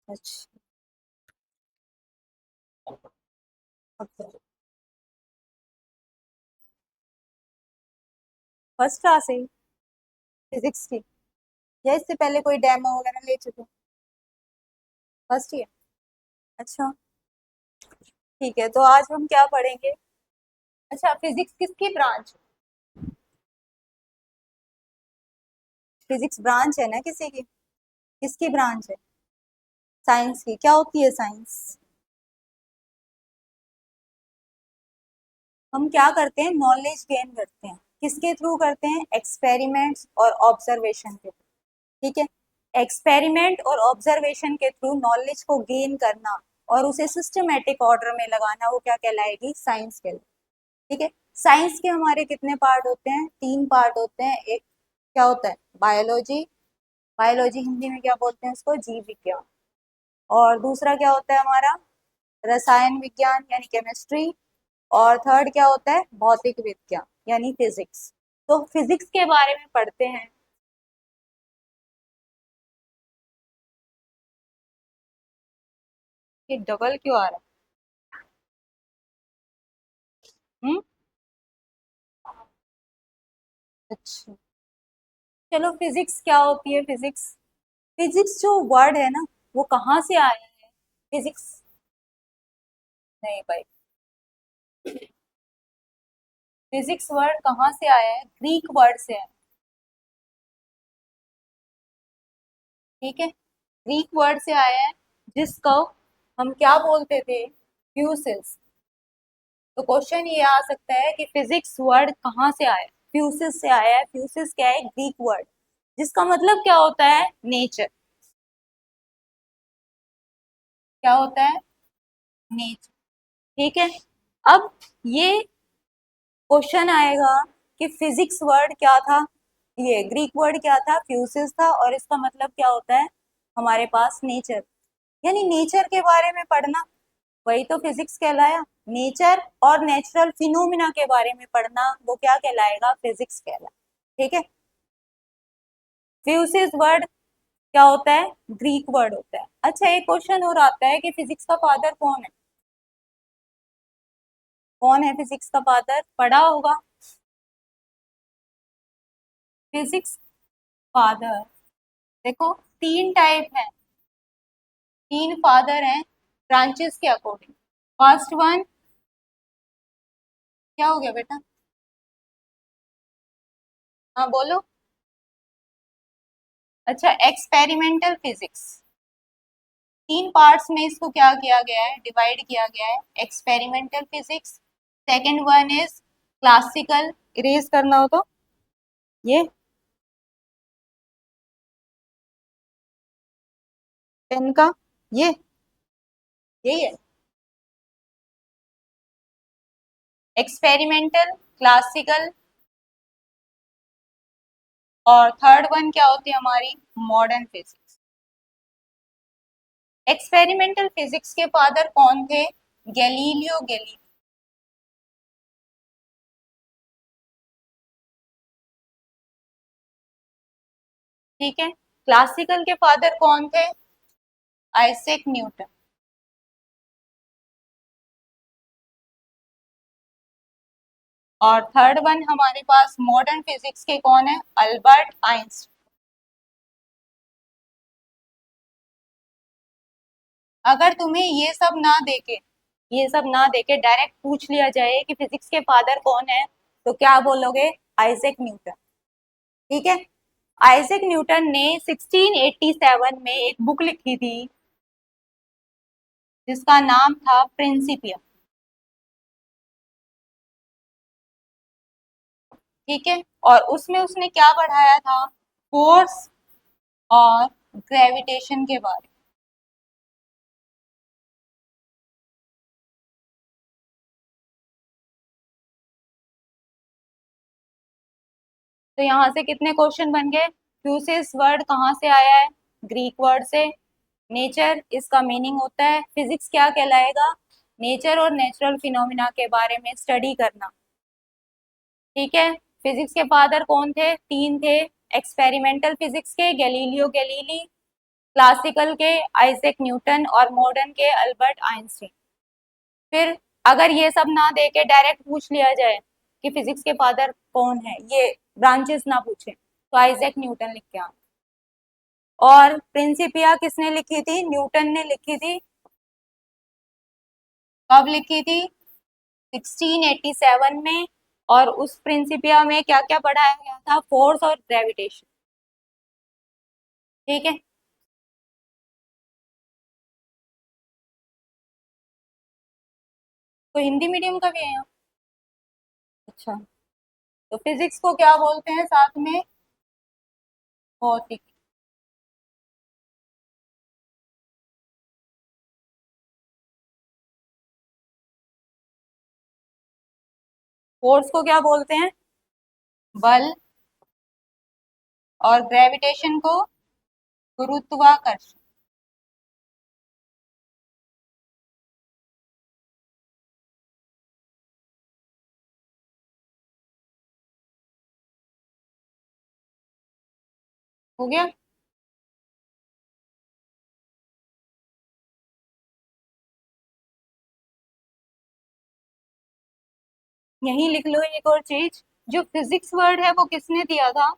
अच्छा। Okay. First class है physics की, या इससे पहले कोई डेमो वगैरह ले चुके? First year. अच्छा। ठीक है, तो आज हम क्या पढ़ेंगे? अच्छा, फिजिक्स किसकी ब्रांच? फिजिक्स ब्रांच है ना किसी की? किसकी ब्रांच है? साइंस की। क्या होती है साइंस? हम क्या करते हैं? नॉलेज गेन करते हैं। किसके थ्रू करते हैं? एक्सपेरिमेंट्स और ऑब्जर्वेशन के थ्रू। ठीक है। एक्सपेरिमेंट और ऑब्जर्वेशन के थ्रू नॉलेज को गेन करना और उसे सिस्टमेटिक ऑर्डर में लगाना, वो क्या कहलाएगी? साइंस कहलाएगी। ठीक है। साइंस के हमारे कितने पार्ट होते हैं? 3 पार्ट होते हैं। एक क्या होता है? बायोलॉजी। बायोलॉजी हिंदी में क्या बोलते हैं उसको? जीव विज्ञान। और दूसरा क्या होता है हमारा? रसायन विज्ञान यानी केमिस्ट्री। और थर्ड क्या होता है? भौतिक विज्ञान यानी फिजिक्स। तो फिजिक्स के बारे में पढ़ते हैं। ये डबल क्यों आ रहा है? अच्छा। चलो, फिजिक्स क्या होती है? फिजिक्स, फिजिक्स जो वर्ड है ना, वो कहाँ से आया है? फिजिक्स। नहीं भाई। फिजिक्स वर्ड कहाँ से आया है? ग्रीक वर्ड से है। ठीक है। ग्रीक वर्ड से आया है, जिसको हम क्या बोलते थे? फ्यूसिस। तो क्वेश्चन ये आ सकता है कि फिजिक्स वर्ड कहाँ से आया है? फ्यूसिस से आया है। फ्यूसिस क्या है? ग्रीक वर्ड, जिसका मतलब क्या होता है? नेचर। क्या होता है? नेचर। ठीक है। अब ये क्वेश्चन आएगा कि फिजिक्स वर्ड क्या था? ये ग्रीक वर्ड क्या था? फ्यूसिस था। और इसका मतलब क्या होता है हमारे पास? नेचर। यानी नेचर के बारे में पढ़ना, वही तो फिजिक्स कहलाया। नेचर और नेचुरल फिनोमिना के बारे में पढ़ना, वो क्या कहलाएगा? फिजिक्स कहलाएगा। ठीक है। फ्यूसिस वर्ड क्या होता है? ग्रीक वर्ड होता है। अच्छा, एक क्वेश्चन और आता है कि फिजिक्स का फादर कौन है? कौन है फिजिक्स का फादर? पढ़ा होगा। फिजिक्स फादर, देखो, 3 टाइप है। 3 फादर हैं ब्रांचेस के अकॉर्डिंग। फर्स्ट वन, क्या हो गया बेटा? हाँ बोलो। अच्छा, एक्सपेरिमेंटल फिजिक्स। 3 पार्ट्स में इसको क्या किया गया है? डिवाइड किया गया है। Experimental physics. Second one is classical. Erase करना हो तो ये पेन का, ये यही है। एक्सपेरिमेंटल, क्लासिकल, और थर्ड वन क्या होती है हमारी? Modern physics. एक्सपेरिमेंटल फिजिक्स के फादर कौन थे? Galileo Galilei. ठीक है। क्लासिकल के फादर कौन थे? Isaac Newton. और थर्ड वन हमारे पास मॉडर्न फिजिक्स के कौन है? Albert Einstein. अगर तुम्हें ये सब ना देके डायरेक्ट पूछ लिया जाए कि फिजिक्स के फादर कौन है, तो क्या बोलोगे? Isaac Newton. ठीक है। आइजैक न्यूटन ने 1687 में एक बुक लिखी थी, जिसका नाम था प्रिंसिपिया। ठीक है। और उसमें उसने क्या पढ़ाया था? फोर्स और ग्रेविटेशन के बारे में। तो यहाँ से कितने क्वेश्चन बन गए? फ्यूसिस वर्ड कहाँ से आया है? ग्रीक वर्ड से। नेचर, इसका मीनिंग होता है फिजिक्स क्या कहलाएगा? नेचर और नेचुरल फिनोमिना के बारे में स्टडी करना। ठीक है। फिजिक्स के फादर कौन थे? 3 थे। एक्सपेरिमेंटल फिजिक्स के गैलीलियो गैलीली, क्लासिकल के आइजैक न्यूटन और मॉडर्न के अल्बर्ट आइंस्टीन। फिर अगर ये सब ना दे के डायरेक्ट पूछ लिया जाए कि फिजिक्स के फादर कौन है, ये ब्रांचेस ना पूछे, तो आइजैक न्यूटन लिख के आना। और प्रिंसिपिया किसने लिखी थी? न्यूटन ने लिखी थी। कब लिखी थी? 1687 में। और उस प्रिंसिपिया में क्या क्या पढ़ाया गया था? फोर्स और ग्रेविटेशन। ठीक है। तो हिंदी मीडियम का भी है यहाँ? अच्छा। तो फिजिक्स को क्या बोलते हैं साथ में? भौतिकी। फोर्स को क्या बोलते हैं? बल। और ग्रेविटेशन को गुरुत्वाकर्षण। हो गया। यही लिख लो एक और चीज, जो फिजिक्स वर्ड है वो किसने दिया था?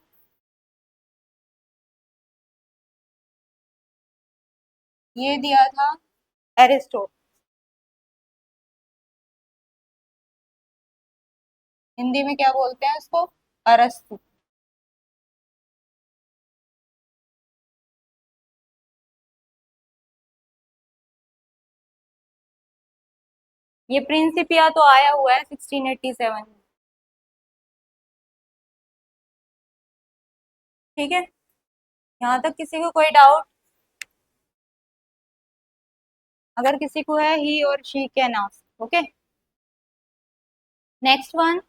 ये दिया था एरिस्टोटल। हिंदी में क्या बोलते हैं इसको? अरस्तु। ये प्रिंसिपिया तो आया हुआ है 1687 में। ठीक है। यहाँ तक किसी को कोई डाउट? अगर किसी को है, ही और she can ask. Okay. Next one.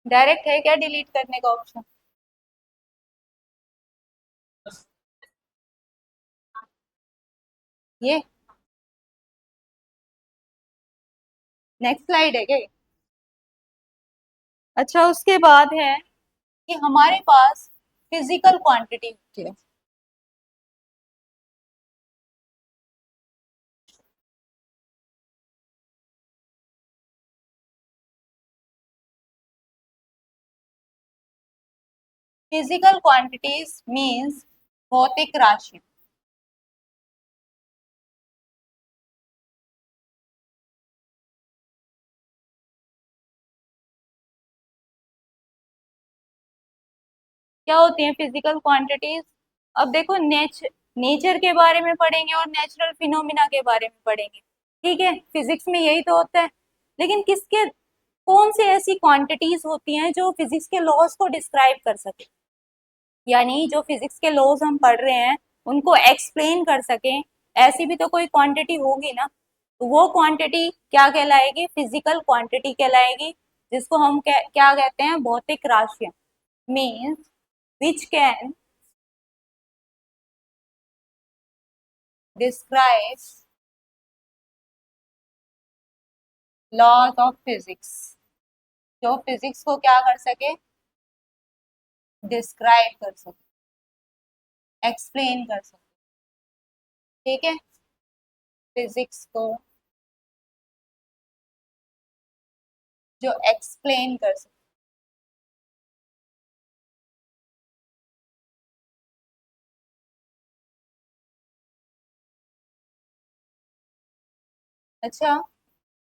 Direct है क्या डिलीट करने का ऑप्शन? ये नेक्स्ट स्लाइड है क्या ये? अच्छा, उसके बाद है कि हमारे पास फिजिकल क्वांटिटी होती है। फिजिकल क्वांटिटीज मीन्स भौतिक राशि। क्या होती है फिजिकल क्वांटिटीज? अब देखो, नेचर के बारे में पढ़ेंगे और नेचुरल फिनोमिना के बारे में पढ़ेंगे। ठीक है, फिजिक्स में यही तो होता है। लेकिन किसके, कौन सी ऐसी क्वांटिटीज होती हैं जो फिजिक्स के लॉज को डिस्क्राइब कर सके? यानी जो फिजिक्स के लॉज हम पढ़ रहे हैं उनको एक्सप्लेन कर सकें, ऐसी भी तो कोई क्वांटिटी होगी ना। तो वो क्वांटिटी क्या कहलाएगी? फिजिकल क्वांटिटी कहलाएगी, जिसको हम क्या कहते हैं? भौतिक राशियां। Means which can describe laws of physics। जो फिजिक्स को क्या कर सके? डिस्क्राइब कर सके, एक्सप्लेन कर सके। ठीक है, फिजिक्स को जो एक्सप्लेन कर सके। अच्छा,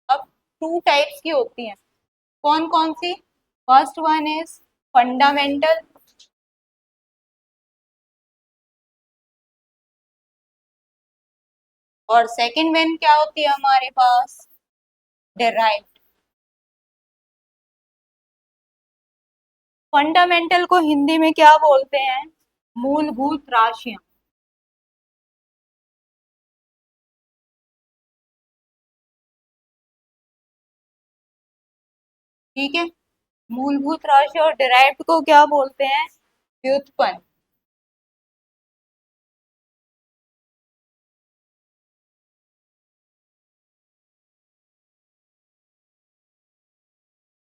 अब टू टाइप्स की होती हैं। कौन कौन सी? First one is fundamental. और सेकंड वन क्या होती है हमारे पास? डेराइव्ड। फंडामेंटल को हिंदी में क्या बोलते हैं? मूलभूत राशियां। ठीक है, मूलभूत राशि। और डिराइव्ड को क्या बोलते हैं? व्युत्पन्न।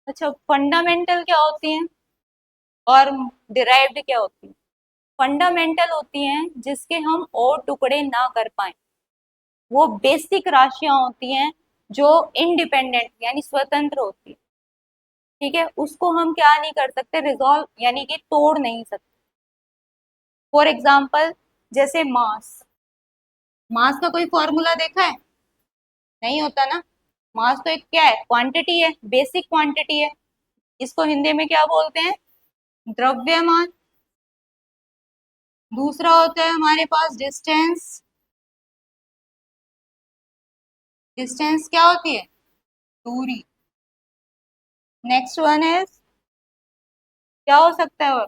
अच्छा, फंडामेंटल क्या होती है और डिराइव्ड क्या होती है? फंडामेंटल होती हैं जिसके हम और टुकड़े ना कर पाए, वो बेसिक राशियां होती हैं जो इंडिपेंडेंट यानी स्वतंत्र होती है। ठीक है, उसको हम क्या नहीं कर सकते, रिजॉल्व यानी कि तोड़ नहीं सकते। फॉर एग्जाम्पल जैसे मास, मास का कोई फॉर्मूला देखा है? नहीं होता ना। मास तो एक क्या है, क्वांटिटी है, बेसिक क्वांटिटी है। इसको हिंदी में क्या बोलते हैं, द्रव्यमान। दूसरा होता है हमारे पास डिस्टेंस। डिस्टेंस क्या होती है, दूरी। नेक्स्ट वन है, क्या हो सकता है, और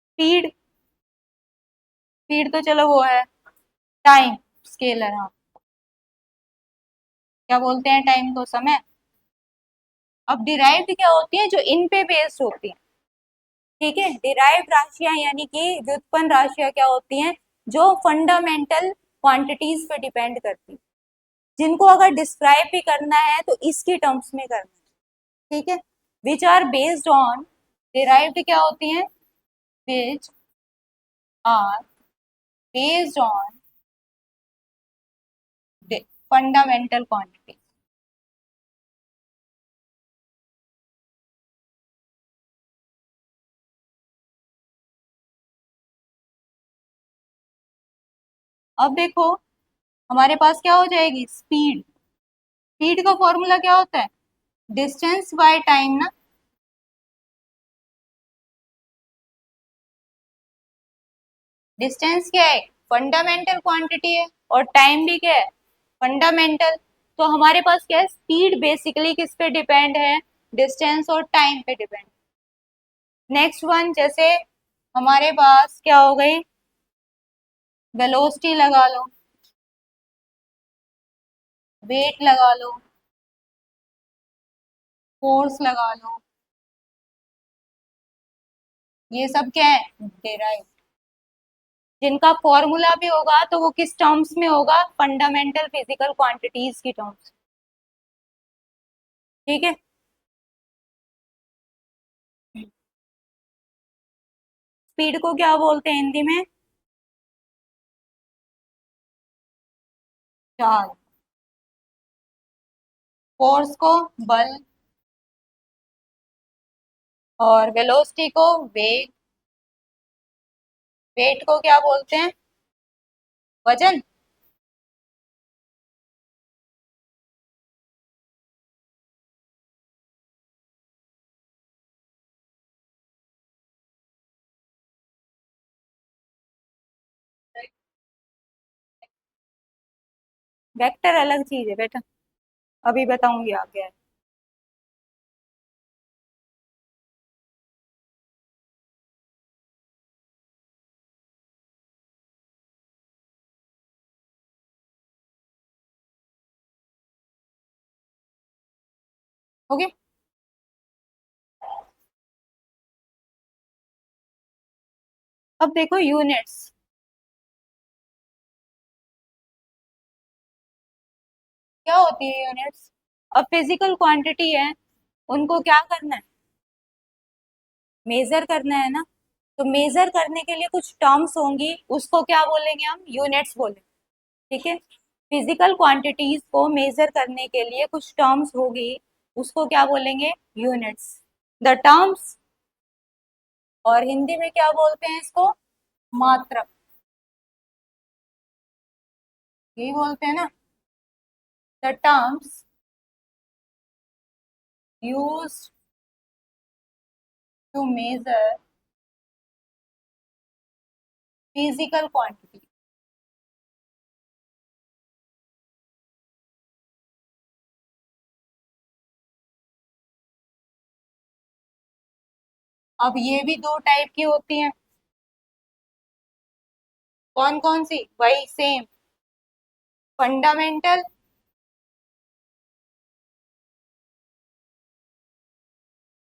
स्पीड। स्पीड तो चलो वो है, टाइम स्केलर। हाँ, क्या बोलते हैं टाइम को, समय। अब डिराइव्ड क्या होती है, जो इन पे बेस्ड होती है। ठीक है, डिराइव्ड राशियां यानी कि व्युत्पन्न राशियां क्या होती हैं, जो फंडामेंटल क्वांटिटीज पे डिपेंड करती है, जिनको अगर डिस्क्राइब भी करना है तो इसकी टर्म्स में करना है। ठीक है, which are based on, derived क्या होती हैं, which are based on fundamental quantity. अब देखो हमारे पास क्या हो जाएगी, स्पीड। स्पीड का फॉर्मूला क्या होता है, डिस्टेंस बाय टाइम ना। डिस्टेंस क्या है, फंडामेंटल क्वांटिटी है, और टाइम भी क्या है, फंडामेंटल। तो हमारे पास क्या है, स्पीड बेसिकली किस पे डिपेंड है, डिस्टेंस और टाइम पे डिपेंड। नेक्स्ट वन जैसे हमारे पास क्या हो गई, वेलोसिटी लगा लो, वेट लगा लो, फोर्स लगा लो, ये सब क्या है, डेराइव। जिनका फॉर्मूला भी होगा तो वो किस टर्म्स में होगा, फंडामेंटल फिजिकल क्वांटिटीज की टर्म्स। ठीक है, स्पीड को क्या बोलते हैं हिंदी में, चाल। फोर्स को बल, और वेलोसिटी को वेग। वेट को क्या बोलते हैं, वजन। वेक्टर अलग चीज है बेटा, अभी बताऊंगी आगे। ओके, अब देखो यूनिट्स क्या होती है, यूनिट्स अब फिजिकल क्वांटिटी है, उनको क्या करना है, मेजर करना है ना। तो मेजर करने के लिए कुछ टर्म्स होंगी, उसको क्या बोलेंगे हम, यूनिट्स बोलेंगे। ठीक है, फिजिकल क्वांटिटीज को मेजर करने के लिए कुछ टर्म्स होगी, उसको क्या बोलेंगे, यूनिट्स। द टर्म्स, और हिंदी में क्या बोलते हैं इसको, मात्रक, यही बोलते हैं ना। The terms used to measure physical quantity. अब ये भी दो टाइप की होती हैं, कौन कौन सी, वही सेम, फंडामेंटल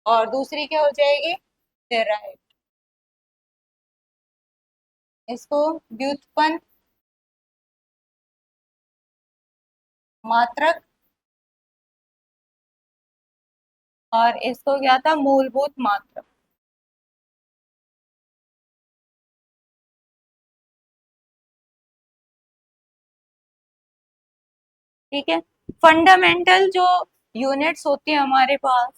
और दूसरी क्या हो जाएगी, डेराइव। इसको व्युत्पन्न मात्रक, और इसको क्या था, मूलभूत मात्रक। ठीक है। फंडामेंटल जो यूनिट्स होती है हमारे पास,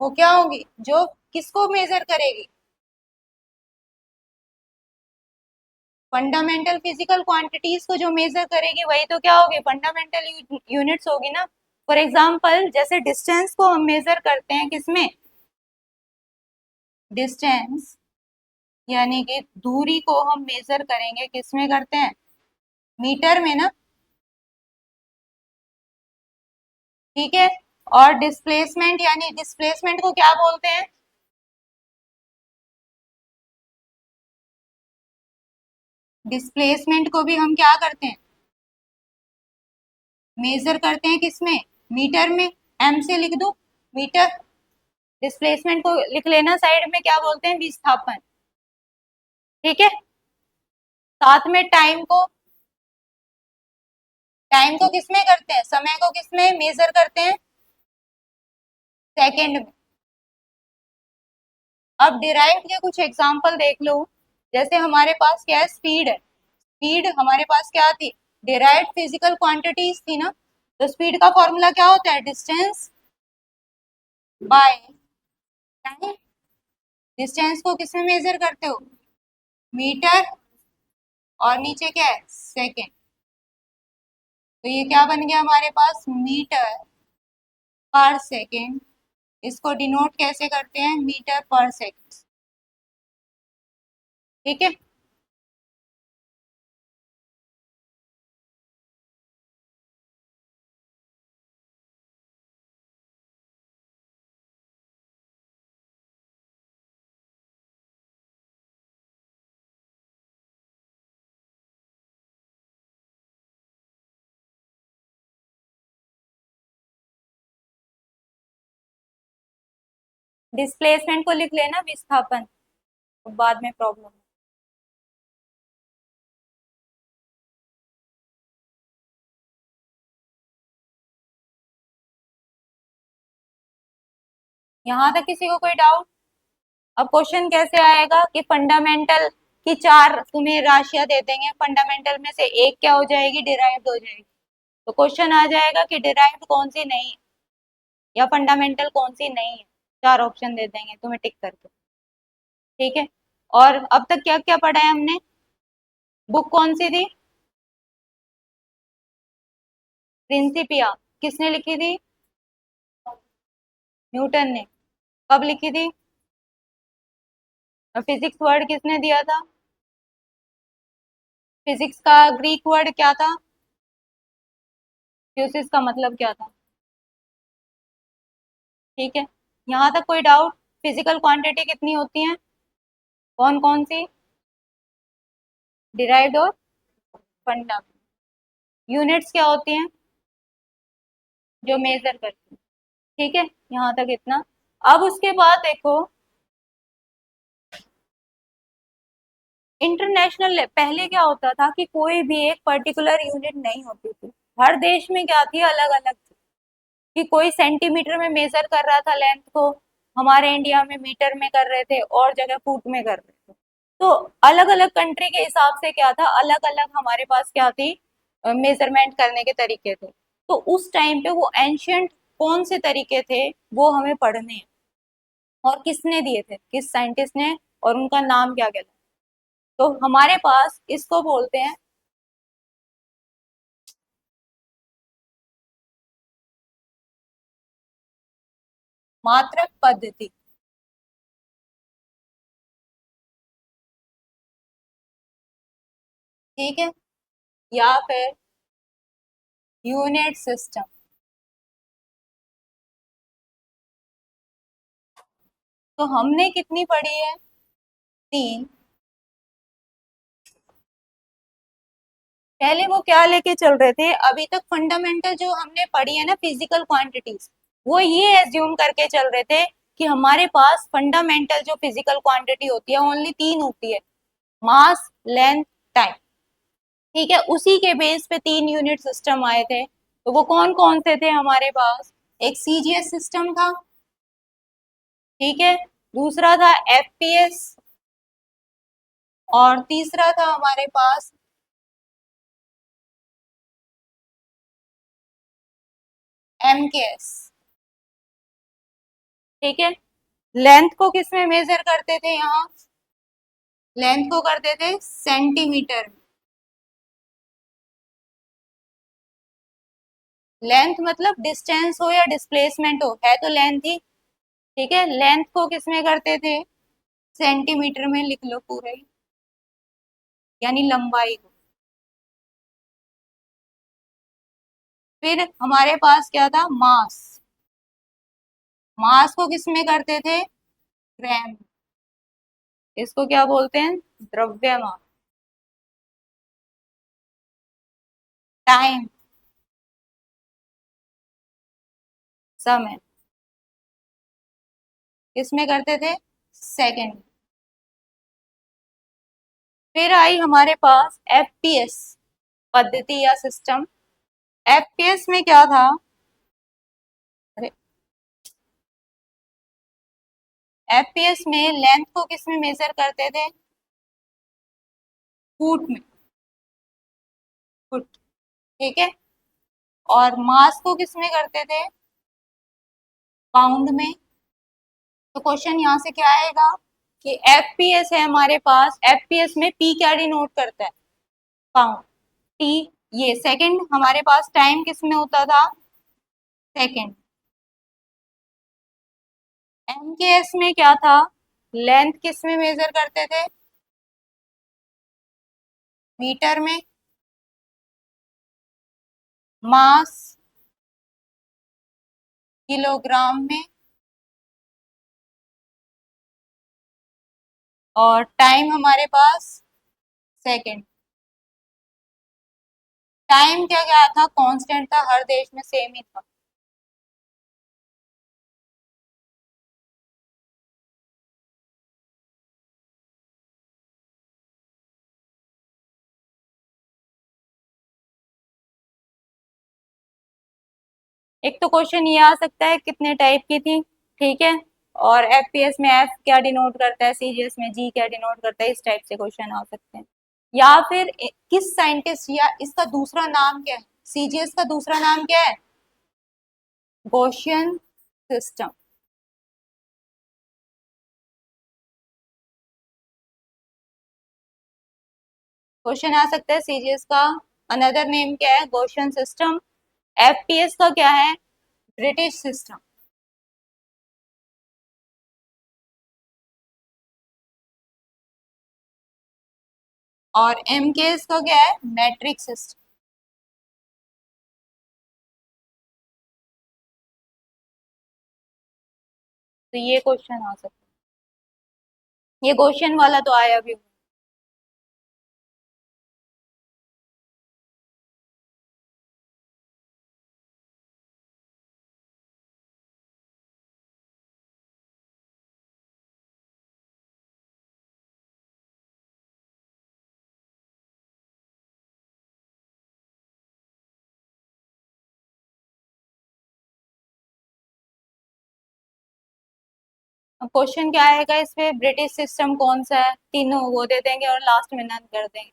वो क्या होगी, जो किसको मेजर करेगी, फंडामेंटल फिजिकल क्वांटिटीज को जो मेजर करेगी वही तो क्या होगी, फंडामेंटल यूनिट्स होगी ना। फॉर एग्जांपल जैसे डिस्टेंस को हम मेजर करते हैं किसमें, डिस्टेंस यानी कि दूरी को हम मेजर करेंगे किसमें करते हैं, मीटर में ना। ठीक है। और डिस्प्लेसमेंट यानी डिस्प्लेसमेंट को क्या बोलते हैं, डिस्प्लेसमेंट को भी हम क्या करते हैं, मेजर करते हैं किसमें, मीटर में। एम से लिख दो मीटर। डिस्प्लेसमेंट को लिख लेना साइड में, क्या बोलते हैं, विस्थापन। ठीक है। साथ में टाइम को किसमें करते हैं, समय को किसमें मेजर करते हैं, सेकंड में। अब डिराइव्ड के कुछ एग्जांपल देख लो। जैसे हमारे पास क्या है, स्पीड है। स्पीड हमारे पास क्या थी, डिराइव्ड फिजिकल क्वांटिटीज थी ना। तो स्पीड का फॉर्मूला क्या होता है, डिस्टेंस बाय टाइम। डिस्टेंस को किसमें मेजर करते हो, मीटर, और नीचे क्या है, सेकेंड। तो ये क्या बन गया हमारे पास, मीटर पर सेकेंड। इसको डिनोट कैसे करते हैं, मीटर पर सेकेंड। ठीक है। डिस्प्लेसमेंट को लिख लेना विस्थापन, तो बाद में प्रॉब्लम। यहाँ तक किसी को कोई डाउट। अब क्वेश्चन कैसे आएगा कि फंडामेंटल की चार तुम्हें राशियां दे देंगे, फंडामेंटल में से एक क्या हो जाएगी, डिराइव्ड हो जाएगी। तो क्वेश्चन आ जाएगा कि डिराइव्ड कौन सी नहीं है या फंडामेंटल कौन सी नहीं है। चार ऑप्शन दे देंगे तुम्हें टिक करके। ठीक है। और अब तक क्या क्या पढ़ा है हमने, बुक कौन सी थी, प्रिंसिपिया, किसने लिखी थी, न्यूटन ने। कब लिखी थी, फिजिक्स वर्ड किसने दिया था, फिजिक्स का ग्रीक वर्ड क्या था, फ्यूसिस का मतलब क्या था। ठीक है। यहाँ तक कोई डाउट, फिजिकल क्वांटिटी कितनी होती है, कौन कौन सी, डिराइव्ड और फंडामेंटल। यूनिट्स क्या होती हैं, जो मेजर करती हैं। ठीक है, यहाँ तक इतना। अब उसके बाद देखो, इंटरनेशनल पहले क्या होता था कि कोई भी एक पर्टिकुलर यूनिट नहीं होती थी। हर देश में क्या थी, अलग अलग थी। कि कोई सेंटीमीटर में मेजर कर रहा था लेंथ को, हमारे इंडिया में मीटर में कर रहे थे, और जगह फुट में कर रहे थे। तो अलग अलग कंट्री के हिसाब से क्या था, अलग अलग हमारे पास क्या थी, मेजरमेंट करने के तरीके थे। तो उस टाइम पे वो एंशियंट कौन से तरीके थे, वो हमें पढ़ने हैं। और किसने दिए थे, किस साइंटिस्ट ने, और उनका नाम क्या क्या था। तो हमारे पास इसको बोलते हैं मात्रक पद्धति। ठीक है। या फिर यूनिट सिस्टम। तो हमने कितनी पढ़ी है, तीन। पहले वो क्या लेके चल रहे थे, अभी तक फंडामेंटल जो हमने पढ़ी है ना फिजिकल क्वांटिटीज, वो ये एज्यूम करके चल रहे थे कि हमारे पास फंडामेंटल जो फिजिकल क्वांटिटी होती है ओनली तीन होती है, मास, लेंथ, टाइम। ठीक है, उसी के बेस पे तीन यूनिट सिस्टम आए थे। तो वो कौन कौन से थे हमारे पास, एक सीजीएस सिस्टम था। ठीक है। दूसरा था एफपीएस, और तीसरा था हमारे पास MKS। ठीक है, लेंथ को किस में मेजर करते थे? यहाँ लेंथ को करते थे सेंटीमीटर में। लेंथ मतलब डिस्टेंस हो या डिस्प्लेसमेंट हो, है तो लेंथ ही। ठीक है, लेंथ को किस में करते थे? सेंटीमीटर में लिख लो पूरा ही, यानी लंबाई को। फिर हमारे पास क्या था? मास। मास को किस में करते थे? ग्राम। इसको क्या बोलते हैं? द्रव्यमान। टाइम, समय, किस में करते थे? सेकंड। फिर आई हमारे पास एफपीएस पद्धति या सिस्टम। एफपीएस में क्या था? अरे, एफपीएस में लेंथ को किस में मेजर करते थे? फुट में। फुट। ठीक है, और मास को किस में करते थे? पाउंड में। तो क्वेश्चन यहाँ से क्या आएगा कि एफपीएस है हमारे पास, एफपीएस में पी क्या डिनोट करता है? पाउंड। टी, ये सेकंड। हमारे पास टाइम किस में होता था? सेकंड। एमकेएस में क्या था? लेंथ किस में मेजर करते थे? मीटर में। मास किलोग्राम में। और टाइम हमारे पास सेकंड। टाइम क्या क्या था? कांस्टेंट था, हर देश में सेम ही था। एक तो क्वेश्चन ये आ सकता है कितने टाइप की थी, ठीक है, और एफपीएस में एफ क्या डिनोट करता है, सीजीएस में जी क्या डिनोट करता है, इस टाइप से क्वेश्चन आ सकते हैं। या फिर किस साइंटिस्ट या इसका दूसरा नाम क्या है? सीजीएस का दूसरा नाम क्या है? Gaussian system. क्वेश्चन आ सकता है सीजीएस का अनदर नेम क्या है? Gaussian system. एफपीएस का क्या है? British system. और एमकेएस का क्या है? Matric system. तो ये क्वेश्चन आ सकता है, ये क्वेश्चन वाला तो आया भी। क्वेश्चन क्या आएगा इस पे? ब्रिटिश सिस्टम कौन सा है? तीनों वो दे देंगे और लास्ट में नन कर देंगे।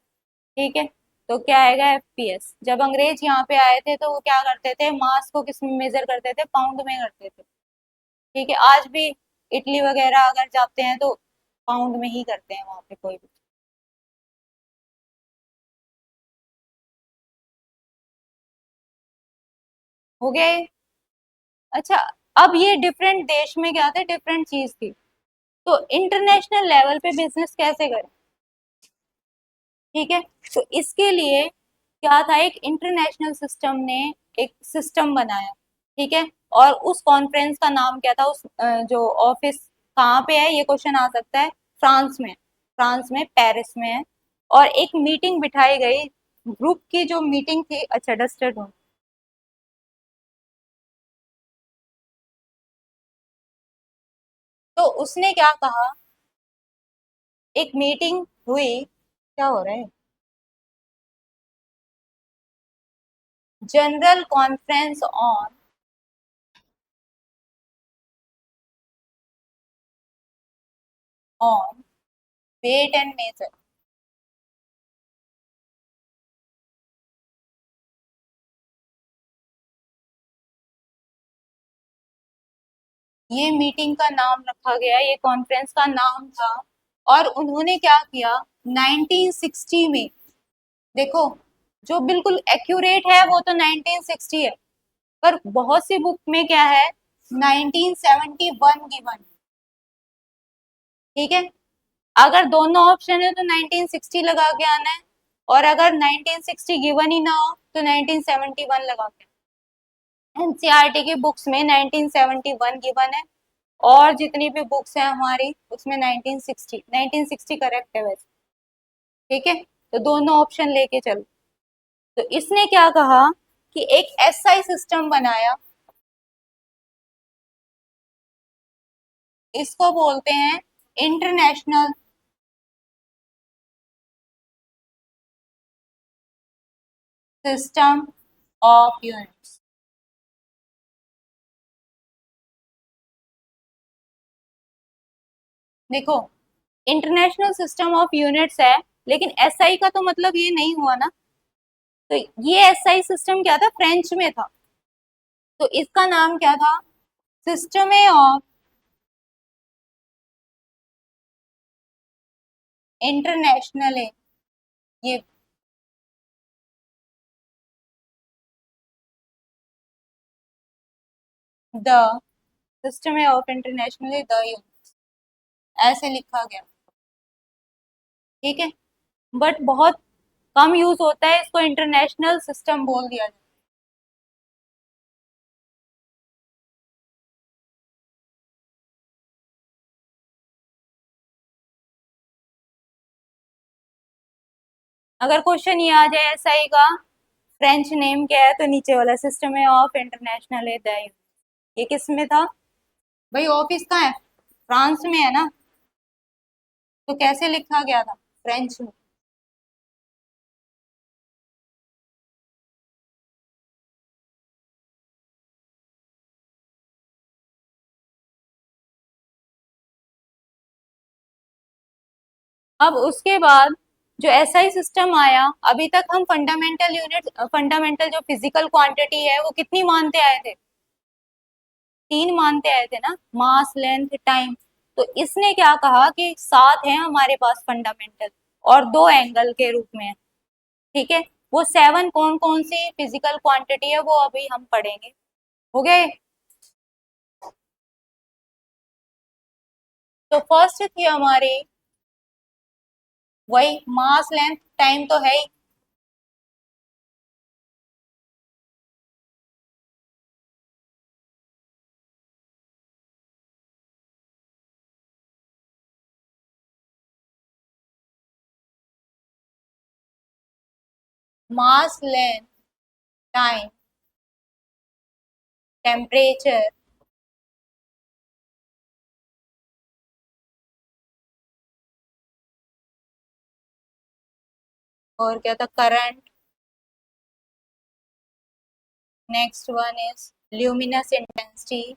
ठीक है, तो क्या आएगा? एफपीएस। जब अंग्रेज यहाँ पे आए थे तो वो क्या करते थे? मास को किस में मेजर करते थे? पाउंड में करते थे। ठीक है, आज भी इटली वगैरह अगर जाते हैं तो पाउंड में ही करते हैं वहां पे कोई भी। हो गया ये? अच्छा, अब ये डिफरेंट देश में क्या थे? डिफरेंट चीज थी। तो इंटरनेशनल लेवल पे बिजनेस कैसे करें? ठीक है, तो इसके लिए क्या था? एक इंटरनेशनल सिस्टम ने एक सिस्टम बनाया। ठीक है, और उस कॉन्फ्रेंस का नाम क्या था? उस जो ऑफिस कहाँ पे है? ये क्वेश्चन आ सकता है। फ्रांस में। फ्रांस में पेरिस में है। और एक मीटिंग बिठाई गई, ग्रुप की जो मीटिंग थी। अच्छा, डस्टर हूँ। तो उसने क्या कहा? एक मीटिंग हुई। क्या हो रहा है? General conference on on weight and measure. ये मीटिंग का नाम रखा गया, ये कॉन्फ्रेंस का नाम था। और उन्होंने क्या किया 1960 में, देखो जो बिल्कुल एक्यूरेट है वो तो 1960 है, पर बहुत सी बुक में क्या है 1971 गिवन। ठीक है, अगर दोनों ऑप्शन है तो 1960 लगा के आना है, और अगर 1960 गिवन ही ना हो तो 1971 लगा के। एनसीईआरटी की बुक्स में 1971 गिवन है, और जितनी भी बुक्स है हमारी उसमें 1960 करेक्ट है वैसे। ठीक है, तो दोनों ऑप्शन लेके चलो। तो इसने क्या कहा कि एक एसआई सिस्टम बनाया, इसको बोलते हैं इंटरनेशनल सिस्टम ऑफ यूनिट्स। देखो इंटरनेशनल सिस्टम ऑफ यूनिट्स है, लेकिन एसआई का तो मतलब ये नहीं हुआ ना। तो ये एसआई सिस्टम क्या था, फ्रेंच में था, तो इसका नाम क्या था, सिस्टम ऑफ इंटरनेशनल, ये the system of international the units, ऐसे लिखा गया। ठीक है, बट बहुत कम यूज होता है, इसको इंटरनेशनल सिस्टम बोल दिया जाता है। अगर क्वेश्चन ये आ जाए एसआई का फ्रेंच नेम क्या है, तो नीचे वाला सिस्टम है ऑफ इंटरनेशनल है द, ये किस में था भाई, ऑफिस कहाँ है, फ्रांस में है ना, तो कैसे लिखा गया था, फ्रेंच में। अब उसके बाद जो एसआई सिस्टम आया, अभी तक हम फंडामेंटल यूनिट, फंडामेंटल जो फिजिकल क्वांटिटी है वो कितनी मानते आए थे, 3 मानते आए थे ना, मास लेंथ टाइम। तो इसने क्या कहा कि 7 है हमारे पास फंडामेंटल, और 2 एंगल के रूप में है। ठीक है, वो 7 कौन कौन सी फिजिकल क्वांटिटी है वो अभी हम पढ़ेंगे। हो गए, तो फर्स्ट थी हमारी वही मास लेंथ टाइम तो है ही, मास लेंथ टाइम टेम्परेचर, और क्या था current, next one is luminous intensity,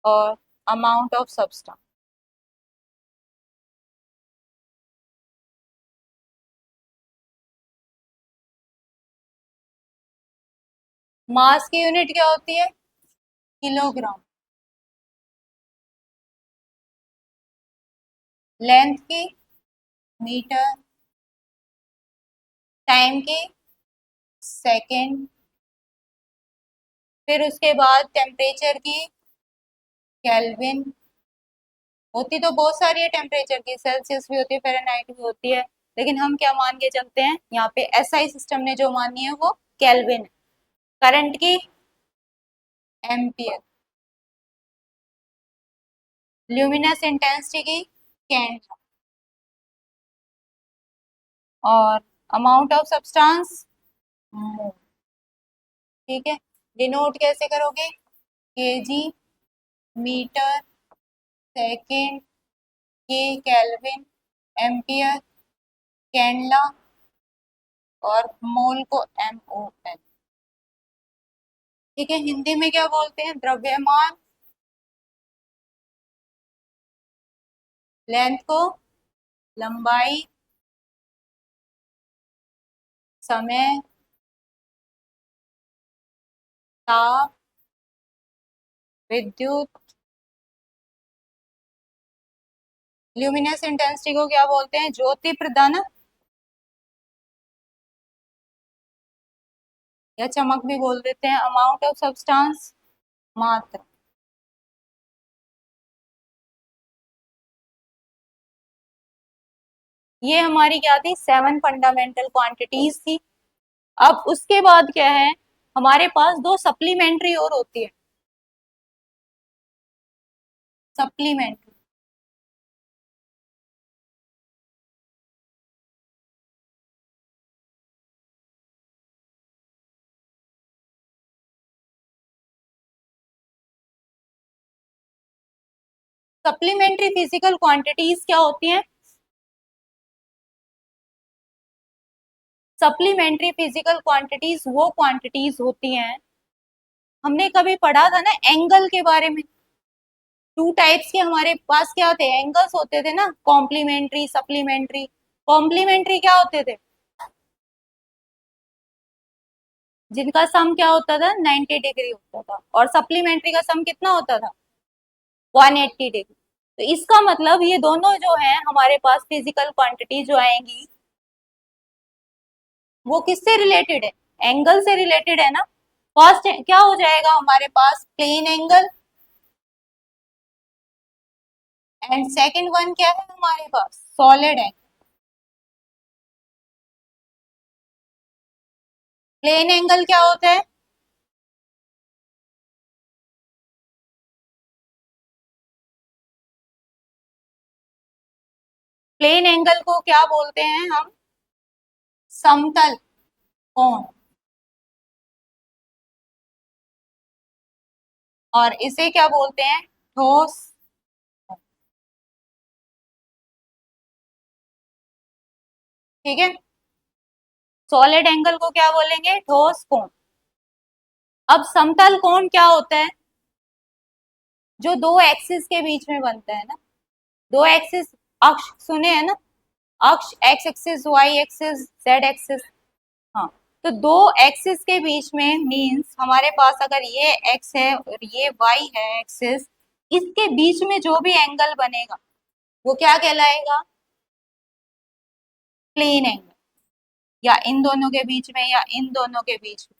और अमाउंट ऑफ सब्सटेंस। मास की यूनिट क्या होती है, किलोग्राम। लेंथ की मीटर, टाइम की सेकंड, फिर उसके बाद टेम्परेचर की केल्विन। होती तो बहुत सारी है टेम्परेचर की, सेल्सियस भी होती है, फ़ारेनहाइट भी होती है, लेकिन हम क्या मान के चलते हैं यहाँ पे एसआई सिस्टम ने जो मानी है वो केल्विन। करंट की एम्पियर, ल्यूमिनस इंटेंसिटी की कैंडला, और अमाउंट ऑफ सब्सटेंस मोल। ठीक है, डिनोट कैसे करोगे, केजी, मीटर, सेकंड, के केल्विन, एम्पियर, कैंडला, और मोल को एम ओ एल। ठीक है, हिंदी में क्या बोलते हैं, द्रव्यमान, लेंथ को लंबाई, समय, ताप, विद्युत, ल्यूमिनस इंटेंसिटी को क्या बोलते हैं? ज्योति प्रदान या चमक भी बोल देते हैं। अमाउंट ऑफ सब्सटेंस, मात्रा। ये हमारी क्या थी? 7 फंडामेंटल क्वांटिटीज थी। अब उसके बाद क्या है? हमारे पास दो सप्लीमेंट्री और होती है। सप्लीमेंट्री, सप्लीमेंट्री फिजिकल क्वांटिटीज क्या होती हैं? सप्लीमेंट्री फिजिकल क्वांटिटीज वो क्वांटिटीज होती हैं, हमने कभी पढ़ा था ना एंगल के बारे में। टू टाइप्स के हमारे पास क्या थे? एंगल्स होते थे ना, कॉम्प्लीमेंट्री, सप्लीमेंट्री। कॉम्प्लीमेंट्री क्या होते थे? जिनका सम क्या होता था? 90 डिग्री होता था। और सप्लीमेंट्री का सम कितना होता था? 180 डिग्री। तो इसका मतलब ये दोनों जो है हमारे पास फिजिकल क्वांटिटी जो आएंगी वो किससे रिलेटेड है? एंगल से रिलेटेड है ना। फर्स्ट क्या हो जाएगा हमारे पास? Plane angle. And second one क्या है हमारे पास? Solid angle. प्लेन एंगल क्या होता है? प्लेन एंगल को क्या बोलते हैं हम? समतल कोण। और इसे क्या बोलते हैं? ठोस। ठीक है। सॉलिड एंगल को क्या बोलेंगे? ठोस कोण। अब समतल कोण क्या होता है? जो दो एक्सिस के बीच में बनता है ना। दो एक्सिस, अक्ष सुने हैं ना? अक्ष, X axis, Y axis, Z axis. हाँ, तो दो एक्सिस के बीच में मींस हमारे पास अगर ये एक्स है और ये वाई है एक्सिस, इसके बीच में जो भी एंगल बनेगा वो क्या कहलाएगा? Plane angle. या इन दोनों के बीच में या इन दोनों के बीच में,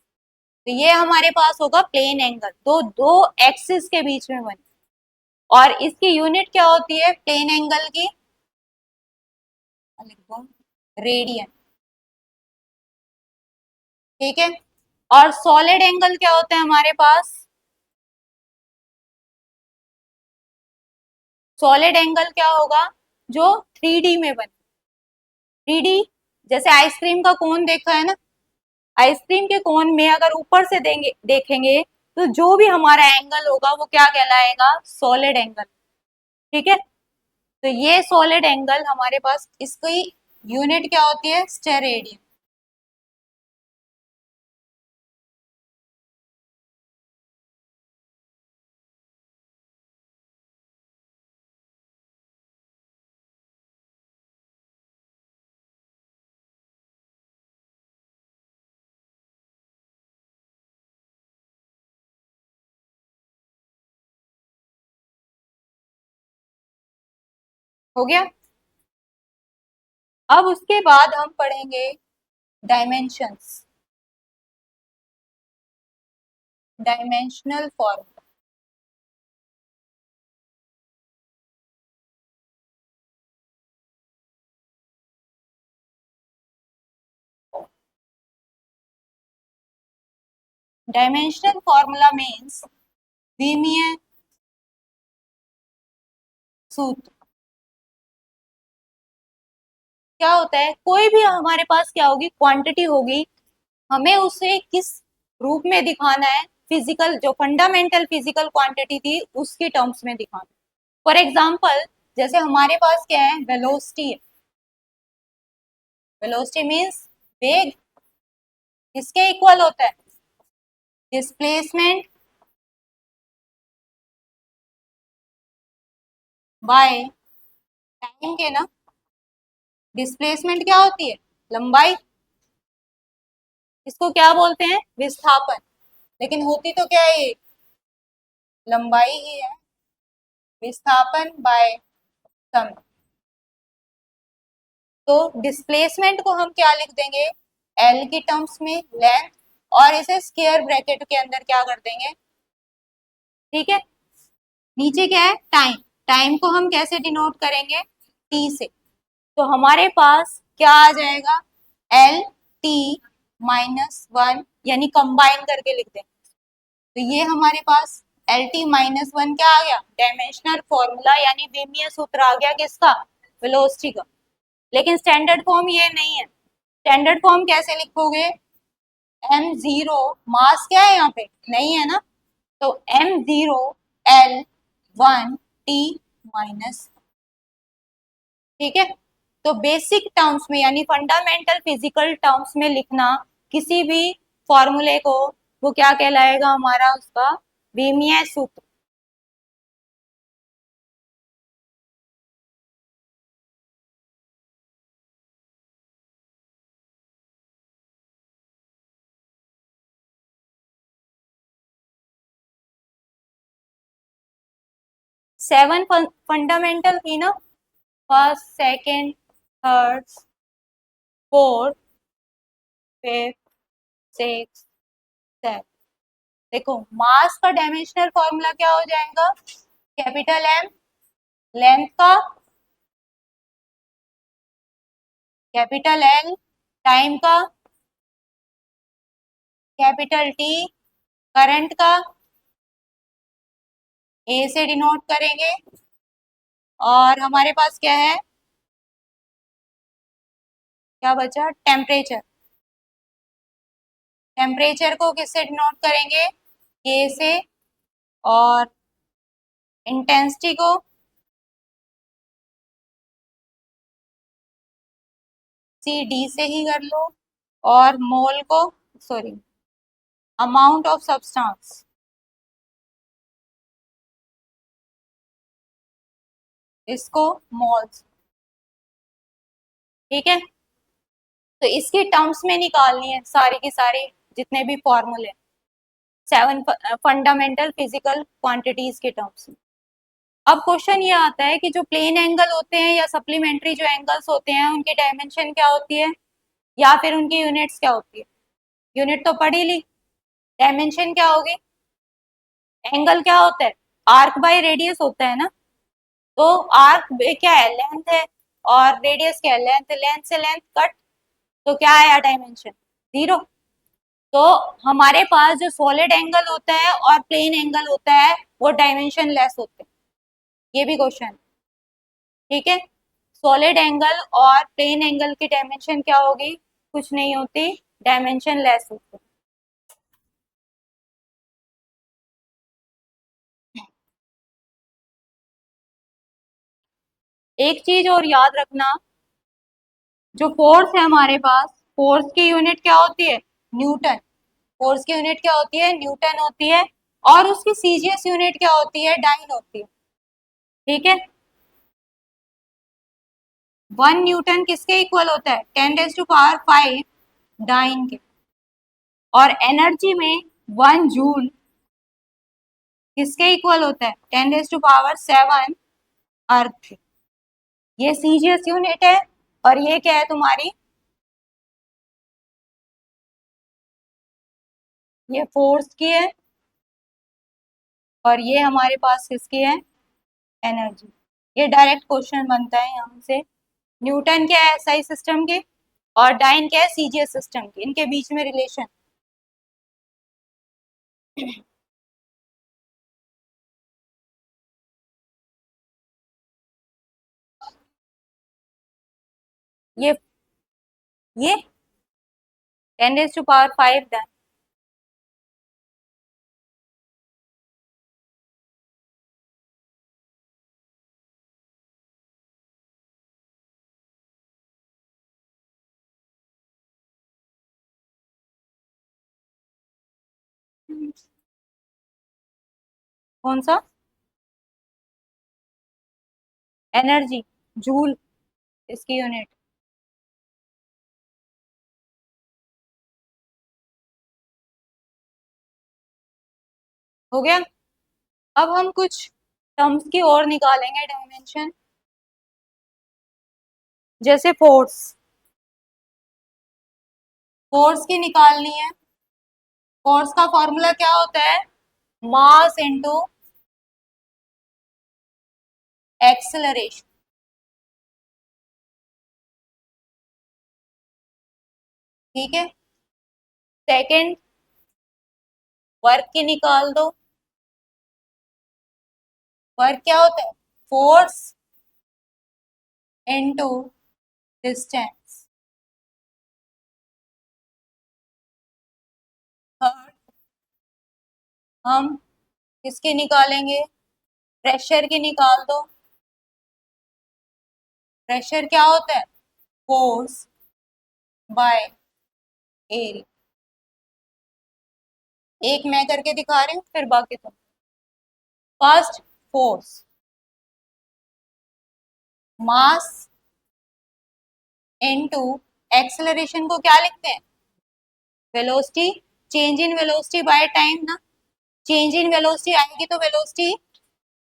तो ये हमारे पास होगा प्लेन एंगल। तो दो एक्सिस के बीच में बने। और इसकी यूनिट क्या होती है प्लेन एंगल की? रेडियन। ठीक है। और सॉलिड एंगल क्या होता है हमारे पास? सॉलिड एंगल क्या होगा? जो 3D में बने। 3D, जैसे आइसक्रीम का कोन देखा है ना। आइसक्रीम के कोन में अगर ऊपर से देखेंगे तो जो भी हमारा एंगल होगा वो क्या कहलाएगा? Solid angle. ठीक है। तो ये सॉलिड एंगल हमारे पास, इसकी यूनिट क्या होती है? स्टेरेडियन। हो गया। अब उसके बाद हम पढ़ेंगे dimensions, dimensional formula. Dimensional formula means द्विमीय सूत्र। क्या होता है? कोई भी हमारे पास क्या होगी? क्वांटिटी होगी, हमें उसे किस रूप में दिखाना है? फिजिकल, जो फंडामेंटल फिजिकल क्वांटिटी थी उसकी टर्म्स में दिखाना। फॉर एग्जाम्पल, जैसे हमारे पास क्या है? वेलोसिटी है। वेलोसिटी मीन्स वेग। किसके इक्वल होता है? डिस्प्लेसमेंट बाय टाइम के ना। डिस्प्लेसमेंट क्या होती है? लंबाई। इसको क्या बोलते हैं? विस्थापन। लेकिन होती तो क्या है ये? लंबाई ही है। विस्थापन बाय समय। तो डिस्प्लेसमेंट को हम क्या लिख देंगे? एल की टर्म्स में लेंथ, और इसे स्क्वायर ब्रैकेट के अंदर क्या कर देंगे? ठीक है। नीचे क्या है? टाइम। टाइम को हम कैसे डिनोट करेंगे? टी से। तो हमारे पास क्या आ जाएगा? एल टी माइनस वन, यानी कंबाइन करके लिख देंगे। तो ये हमारे पास एल टी माइनस वन क्या आ गया? डायमेंशनल फॉर्मूला, यानी विमीय सूत्र आ गया किसका? वेलोसिटी का। लेकिन स्टैंडर्ड फॉर्म ये नहीं है। स्टैंडर्ड फॉर्म कैसे लिखोगे? एम जीरो, मास क्या है यहाँ पे? नहीं है ना, तो M zero L one T minus. ठीक है। तो बेसिक टर्म्स में, यानी फंडामेंटल फिजिकल टर्म्स में लिखना किसी भी फॉर्मूले को, वो क्या कहलाएगा हमारा? उसका विमीय सूत्र। 7 फंडामेंटल थी ना? First, second, third, fourth, fifth, six, seven. देखो, मास का डायमेंशनल फॉर्मूला क्या हो जाएगा? Capital M. लेंथ का कैपिटल एल। टाइम का कैपिटल टी। करंट का ए से डिनोट करेंगे। और हमारे पास क्या है? क्या बचा? टेम्परेचर। टेम्परेचर को किससे डिनोट करेंगे? के से। और इंटेंसिटी को सी डी से ही कर लो। और मोल को, सॉरी, अमाउंट ऑफ सब्सटेंस, इसको मोल्स। ठीक है। तो इसके टर्म्स में निकालनी है सारी की सारी, जितने भी फॉर्मूले, 7 फंडामेंटल फिजिकल क्वांटिटीज के टर्म्स में। अब क्वेश्चन ये आता है कि जो प्लेन एंगल होते हैं या सप्लीमेंट्री जो एंगल्स होते हैं, उनकी डायमेंशन क्या होती है, या फिर उनकी यूनिट्स क्या होती है? यूनिट तो पढ़ ही ली। डायमेंशन क्या होगी? एंगल क्या होता है? आर्क बाय रेडियस होता है ना। तो आर्क क्या है? लेंथ है। और रेडियस क्या है? लेंथ। लेंथ से लेंथ कट, तो क्या आया डायमेंशन? जीरो। तो हमारे पास जो सॉलिड एंगल होता है और प्लेन एंगल होता है, वो डायमेंशन लेस होते हैं। ये भी क्वेश्चन। ठीक है। सॉलिड एंगल और प्लेन एंगल की डायमेंशन क्या होगी? कुछ नहीं होती, डायमेंशन लेस होती है। एक चीज और याद रखना, जो फोर्स है हमारे पास, फोर्स की यूनिट क्या होती है? न्यूटन। फोर्स की यूनिट क्या होती है? न्यूटन होती है। और उसकी सीजीएस यूनिट क्या होती है? डाइन होती है। ठीक है। 1 न्यूटन किसके इक्वल होता है? 10⁵ डाइन के। और एनर्जी में 1 जूल किसके इक्वल होता है? 10⁷ अर्थ। ये सीजीएस यूनिट है। और ये क्या है तुम्हारी? ये फोर्स की है। और ये हमारे पास किसकी है? एनर्जी। ये डायरेक्ट क्वेश्चन बनता है यहाँ से। न्यूटन क्या है? एसआई सिस्टम के। और डाइन क्या है? सीजीएस सिस्टम के। इनके बीच में रिलेशन। ये 10⁵ डाइन। कौन सा? एनर्जी, जूल इसकी यूनिट। हो गया। अब हम कुछ टर्म्स की और निकालेंगे डायमेंशन, जैसे फोर्स। फोर्स की निकालनी है। फोर्स का फॉर्मूला क्या होता है? Mass into acceleration. ठीक है। सेकंड, वर्क की निकाल दो। वर्क क्या होता है? Force into distance. थर्ड, हम किसकी निकालेंगे? प्रेशर की निकाल दो। प्रेशर क्या होता है? Force by area. एक मैं करके दिखा रही हूँ, फिर बाकी तुम। First, force, mass into acceleration को क्या लिखते हैं? Velocity, change in velocity by time ना। चेंज इन वेलोसिटी आएगी तो वेलोसिटी,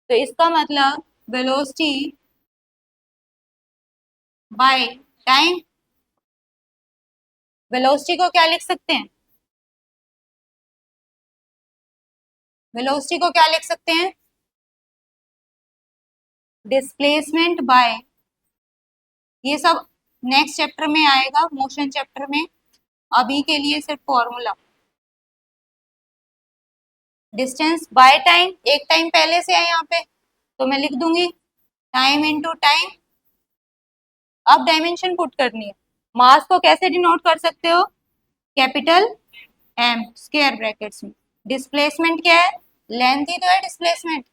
तो इसका मतलब वेलोसिटी बाय टाइम। वेलोसिटी को क्या लिख सकते हैं? वेलोसिटी को क्या लिख सकते हैं? डिस्प्लेसमेंट बाय, ये सब नेक्स्ट चैप्टर में आएगा, मोशन चैप्टर में। अभी के लिए सिर्फ फॉर्मूला। डिस्टेंस बाय टाइम, एक टाइम पहले से है यहाँ पे, तो मैं लिख दूंगी टाइम इनटू टाइम। अब डायमेंशन पुट करनी है। मास को कैसे डिनोट कर सकते हो? कैपिटल एम स्क्वायर ब्रैकेट्स में। डिस्प्लेसमेंट क्या है? लेंथ ही तो है डिस्प्लेसमेंट,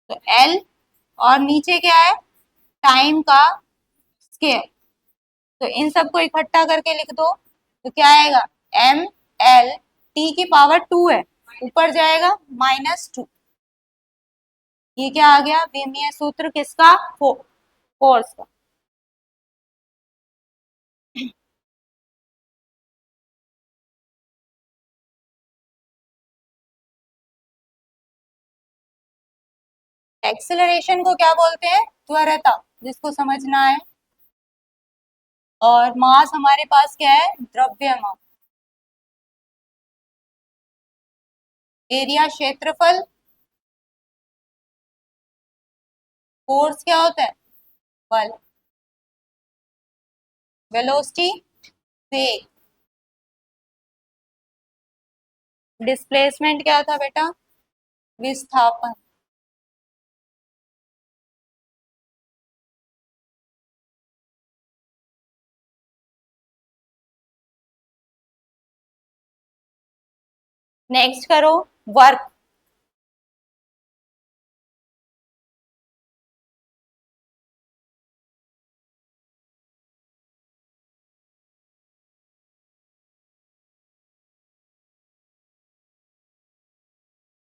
तो एल। और नीचे क्या है? टाइम का स्क्वायर। तो इन सबको इकट्ठा करके लिख दो, तो क्या आएगा? एम एल टी की पावर 2 है, ऊपर जाएगा -2। ये क्या आ गया? विमीय सूत्र किसका? फोर्स का। एक्सेलरेशन को क्या बोलते हैं? त्वरता, जिसको समझना है। और मास हमारे पास क्या है? द्रव्यमान। एरिया क्षेत्रफल। फोर्स क्या होता है? बल। वेलोसिटी वेग। डिस्प्लेसमेंट क्या था बेटा? विस्थापन। नेक्स्ट करो, वर्क।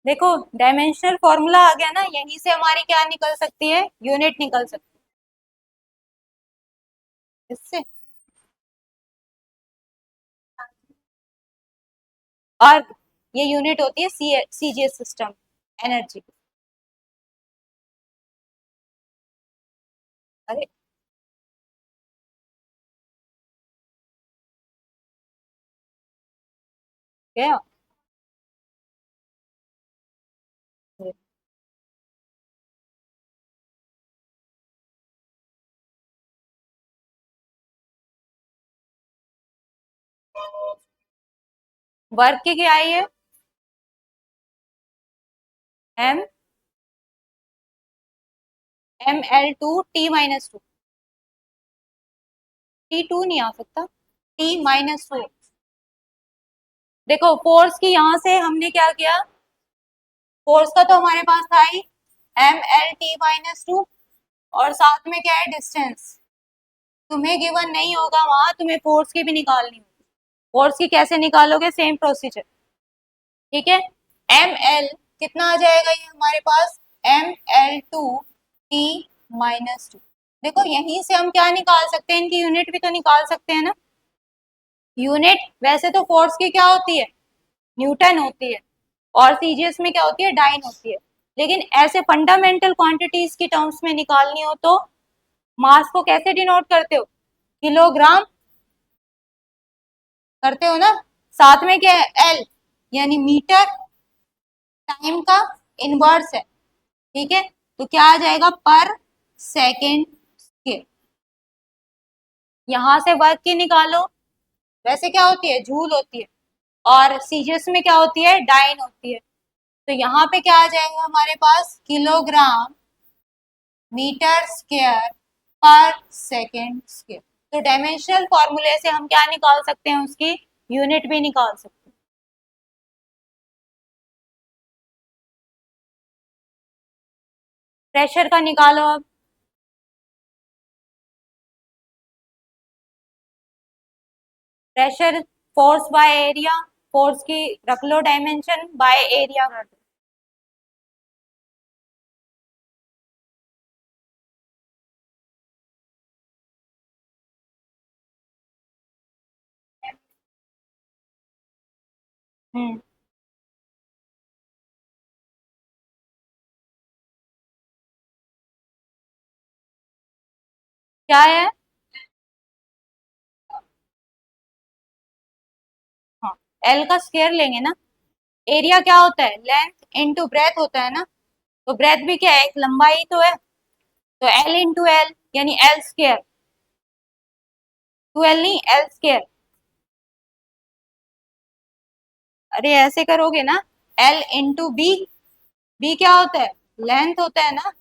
देखो, डायमेंशनल फॉर्मूला आ गया ना, यहीं से हमारी क्या निकल सकती है? यूनिट निकल सकती है इससे। और ये यूनिट होती है सीजीएस सिस्टम, एनर्जी। अरे क्या? वर्क की क्या आई है? M ml2 t-2। t2 नहीं आ सकता, t-2। देखो, फोर्स की यहां से हमने क्या किया? फोर्स का तो हमारे पास था ही ml t-2, और साथ में क्या है? डिस्टेंस। तुम्हें गिवन नहीं होगा वहां, तुम्हें फोर्स की भी निकालनी होगी। फोर्स की कैसे निकालोगे? Same procedure. ठीक है। एम एल कितना आ जाएगा ये हमारे पास? ml2 t-2। देखो, यहीं से हम क्या निकाल सकते हैं? इनकी यूनिट भी तो निकाल सकते हैं ना। यूनिट वैसे तो फोर्स की क्या होती है? न्यूटन होती है। और सीजीएस में क्या होती है, डाइन होती है। लेकिन ऐसे फंडामेंटल क्वांटिटीज की टर्म्स में निकालनी हो तो मास को कैसे डिनोट करते हो, किलोग्राम करते हो ना, साथ में क्या है एल, यानी मीटर टाइम का इनवर्स है, ठीक है। तो क्या आ जाएगा, पर सेकेंड स्क्वायर। यहां से वर्क की निकालो, वैसे क्या होती है, जूल होती है, और सीजीएस में क्या होती है, डाइन होती है। तो यहाँ पे क्या आ जाएगा हमारे पास, किलोग्राम मीटर स्क्वायर पर सेकेंड स्क्वायर। तो डायमेंशनल फॉर्मूले से हम क्या निकाल सकते हैं, उसकी यूनिट भी निकाल सकते हैं। प्रेशर का निकालो अब। Pressure force by area, force की रख लो डायमेंशन, बाय एरिया कर दो। हम्म, क्या है, हाँ, एल का स्क्वायर लेंगे ना। एरिया क्या होता है, लेंथ इनटू ब्रेथ होता है ना। तो ब्रेथ भी क्या है, एक लंबाई तो है। तो एल इंटू एल, यानी एल स्क्वायर, टू एल नहीं, एल स्क्वायर। अरे ऐसे करोगे ना, एल इंटू बी, बी क्या होता है, लेंथ होता है ना।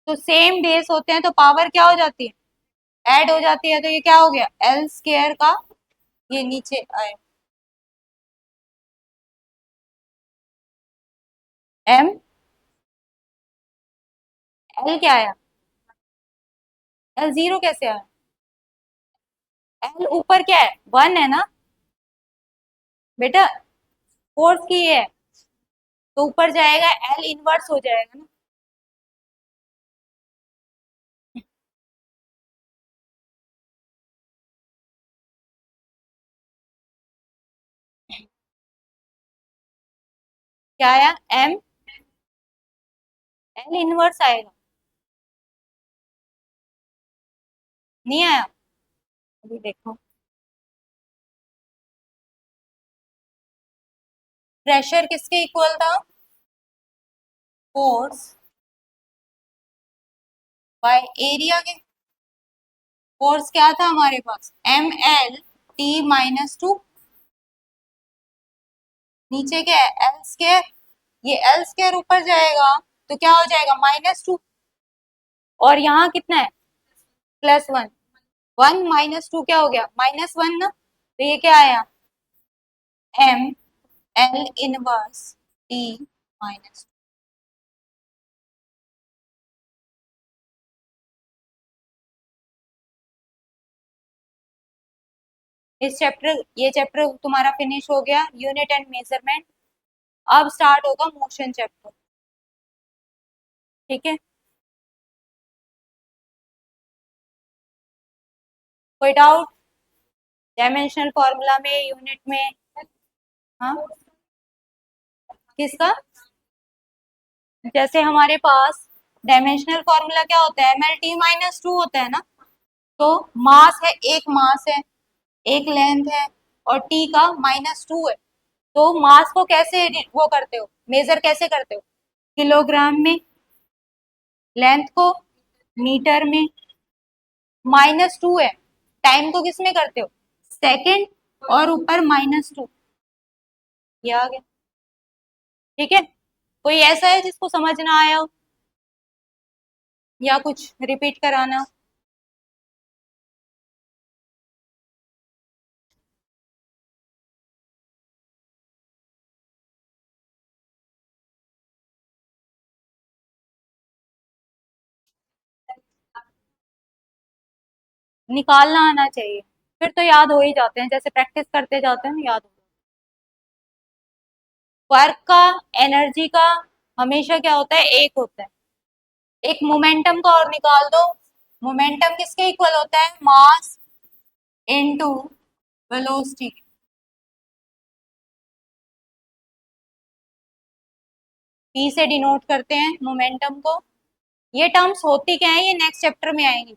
तो सेम बेस होते हैं तो पावर क्या हो जाती है, ऐड हो जाती है। तो ये क्या हो गया, एल स्क्वायर का, ये नीचे आए, एम, एल क्या आया, एल जीरो कैसे आया, एल ऊपर क्या है, वन है ना बेटा, फोर्थ की है, तो ऊपर जाएगा एल इनवर्स हो जाएगा ना। क्या आया, एम, एल इनवर्स आएगा, नहीं आया, अभी देखो। प्रेशर किसके इक्वल था, फोर्स बाय एरिया के। फोर्स क्या था हमारे पास, M L T minus two, नीचे क्या है, एल स्क्वायर। ये एल स्क्वायर ऊपर जाएगा तो क्या हो जाएगा, माइनस टू, और यहाँ कितना है, plus one. One minus two क्या हो गया, माइनस वन ना। तो ये क्या आया, M L inverse T minus. इस चैप्टर, ये चैप्टर तुम्हारा फिनिश हो गया, यूनिट एंड मेजरमेंट। अब स्टार्ट होगा मोशन चैप्टर, ठीक है। कोई डाउट, डायमेंशनल फॉर्मूला में, यूनिट में, हाँ, किसका, जैसे हमारे पास डायमेंशनल फॉर्मूला क्या होता है, M L T minus two होता है ना। तो मास है, एक मास है, एक लेंथ है, और टी का माइनस टू है। तो मास को कैसे वो करते हो, मेजर कैसे करते हो, किलोग्राम में, लेंथ को मीटर में, माइनस टू है, टाइम को किस में करते हो, सेकेंड, और ऊपर माइनस टू, ये आ गया, ठीक है। कोई ऐसा है जिसको समझ ना आया हो, या कुछ रिपीट कराना, निकालना आना चाहिए, फिर तो याद हो ही जाते हैं, जैसे प्रैक्टिस करते जाते हैं ना, याद हो। वर्क का, एनर्जी का हमेशा क्या होता है, एक होता है। एक मोमेंटम का और निकाल दो। मोमेंटम किसके इक्वल होता है, मास इनटू वेलोसिटी। P से डिनोट करते हैं मोमेंटम को। ये टर्म्स होती क्या है, ये नेक्स्ट चैप्टर में आएंगी,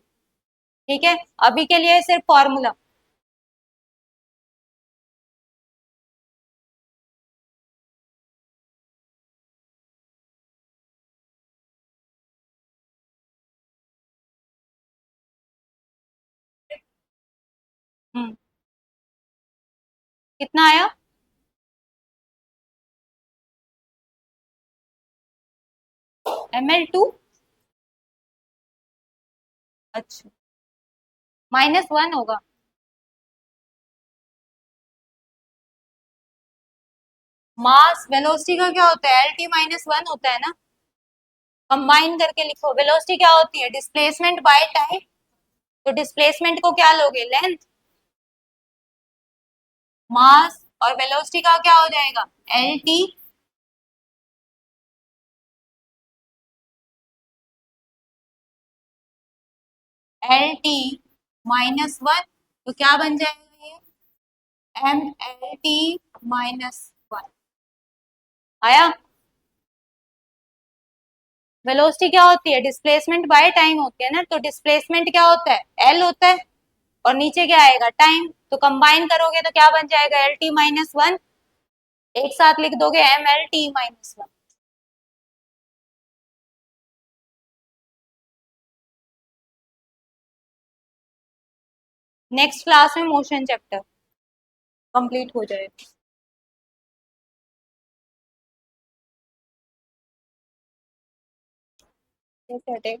ठीक है। अभी के लिए सिर्फ फॉर्मूला। हम्म, कितना आया? ml2। अच्छा, -1 होगा। मास वेलोसिटी का क्या होता है, LT-1 होता है ना। कंबाइन करके लिखो, वेलोसिटी क्या होती है, डिस्प्लेसमेंट बाय टाइम। तो डिस्प्लेसमेंट को क्या लोगे, लेंथ। मास और वेलोसिटी का क्या हो जाएगा, LT। LT-1 तो क्या बन जाएगा ये, MLT-1। आया। वेलोसिटी क्या होती है, डिस्प्लेसमेंट बाय टाइम होती है ना, तो डिस्प्लेसमेंट क्या होता है, L होता है, और नीचे क्या आएगा, टाइम। तो कंबाइन करोगे तो क्या बन जाएगा, LT-1। एक साथ लिख दोगे MLT-1। नेक्स्ट क्लास में मोशन चैप्टर कंप्लीट हो जाएगा। ठीक है।